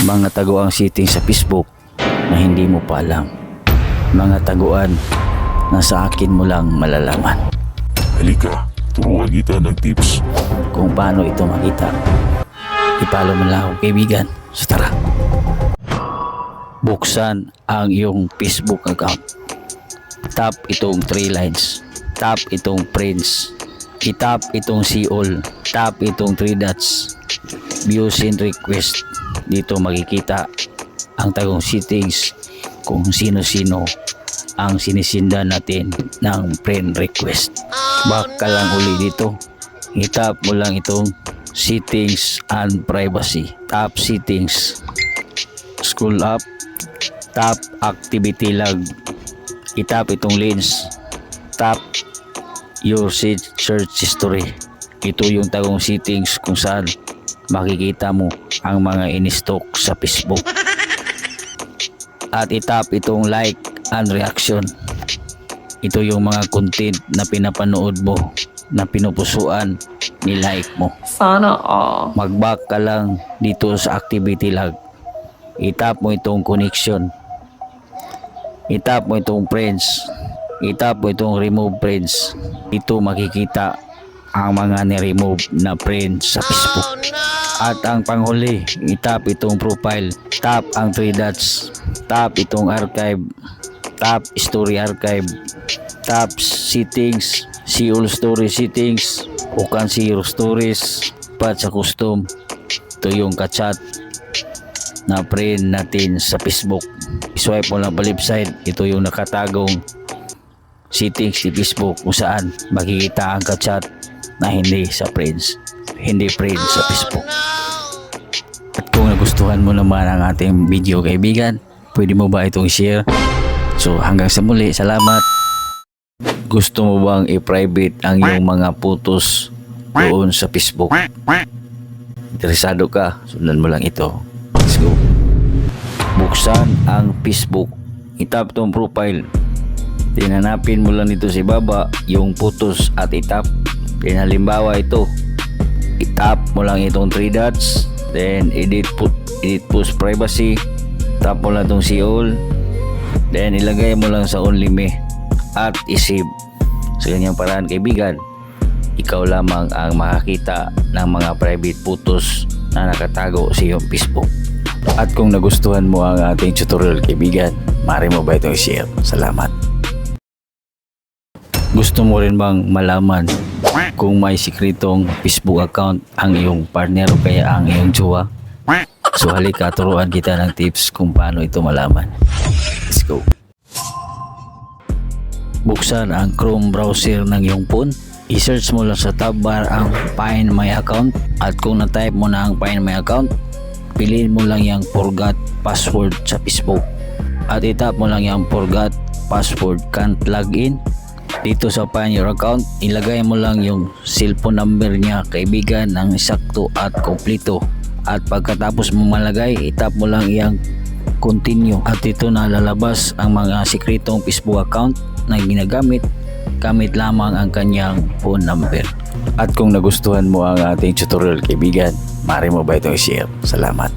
Mga taguang setting sa Facebook na hindi mo pa alam. Mga taguan na sa akin mo lang malalaman. Halika, turuan kita ng tips. Kung paano ito makita. I-follow mo lang ako, kaibigan. So tara. Buksan ang iyong Facebook account. Tap itong 3 lines. Tap itong friends. I-tap itong see all. Tap itong 3 dots. Views and request. Dito makikita ang tagong settings kung sino-sino ang sinisindan natin ng friend request. Back ka lang uli dito. I-tap mo lang itong settings and privacy. Tap settings. Scroll up. Tap activity log. I-tap itong lens. Tap your search history. Ito yung tagong settings kung saan makikita mo ang mga in-stock sa Facebook. At i-tap itong like and reaction. Ito yung mga content na pinapanood mo, na pinupusuan, ni-like mo. Sana all. Mag-back ka lang dito sa activity log. I-tap mo itong connection. I-tap mo itong friends. I-tap mo itong remove friends. Dito makikita ang mga ni-remove na friends sa Facebook. At ang panghuli, i-tap itong profile. Tap ang 3 dots. Tap itong archive. Tap story archive. Tap settings. See all story settings. O can see your stories. Pat sa custom. Ito yung kachat na friend natin sa Facebook. I-swipe mo lang pa left side. Ito yung nakatagong settings ni Facebook kung saan makikita ang kachat na hindi sa friends. Hindi friends sa Facebook. At kung nagustuhan mo naman ang ating video, kaibigan, pwede mo ba itong share? So hanggang sa muli, salamat. Gusto mo bang i-private ang iyong mga photos doon sa Facebook? Interesado ka? Sundan mo lang ito. Let's go. Buksan ang Facebook. I-tap tong profile. Tinanapin mo lang dito sa baba yung photos at i-tap. Then halimbawa ito, i-tap mo lang itong 3 dots. Then edit post privacy. Tap mo lang itong see all. Then ilagay mo lang sa only me at i-save. Sa ganyang paraan, kaibigan, ikaw lamang ang makakita ng mga private photos na nakatago sa iyong Facebook. At kung nagustuhan mo ang ating tutorial, kaibigan, maaari mo ba itong i-share? Salamat. Gusto mo rin bang malaman kung may sikretong Facebook account ang iyong partner o kaya ang iyong jowa? So halika, turuan kita ng tips kung paano ito malaman. Let's go. Buksan ang Chrome browser ng iyong phone. I-search mo lang sa tab bar ang Find My Account. At kung na-type mo na ang Find My Account, piliin mo lang yung Forgot Password sa Facebook. At itap mo lang yung Forgot Password Can't Login. Dito sa Find Your Account, ilagay mo lang yung cellphone number niya, kaibigan, ng sakto at kompleto. At pagkatapos mo malagay, itap mo lang yung continue. At ito na lalabas ang mga sikretong Facebook account na ginagamit. Gamit lamang ang kanyang phone number. At kung nagustuhan mo ang ating tutorial, kaibigan, maaari mo ba itong i-share? Salamat.